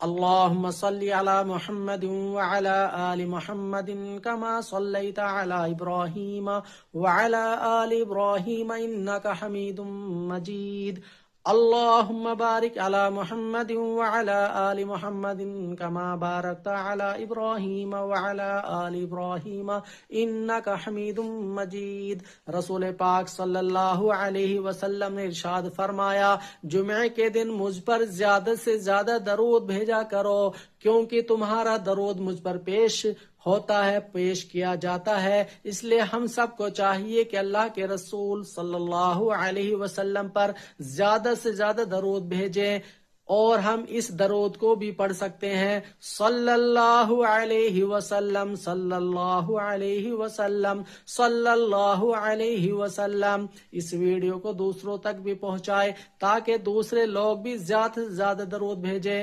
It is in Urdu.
اللهم صل على محمد وعلى آل محمد كما صليت على إبراهيم وعلى آل إبراهيم إنك حميد مجيد. اللهم بارك على محمد وعلى آل محمد كما باركت على إبراهيم وعلى آل إبراهيم إنك حميد مجيد. رسول پاک صلی اللہ علیہ وسلم نے ارشاد فرمایا، جمعے کے دن مجھ پر زیادہ سے زیادہ درود بھیجا کرو، کیونکہ تمہارا درود مجھ پر پیش ہوتا ہے، پیش کیا جاتا ہے. اس لیے ہم سب کو چاہیے کہ اللہ کے رسول صلی اللہ علیہ وسلم پر زیادہ سے زیادہ درود بھیجیں. اور ہم اس درود کو بھی پڑھ سکتے ہیں، صلی اللہ علیہ وسلم، صلی اللہ علیہ وسلم، صلی اللہ علیہ وسلم. اس ویڈیو کو دوسروں تک بھی پہنچائے تاکہ دوسرے لوگ بھی زیادہ سے زیادہ درود بھیجیں.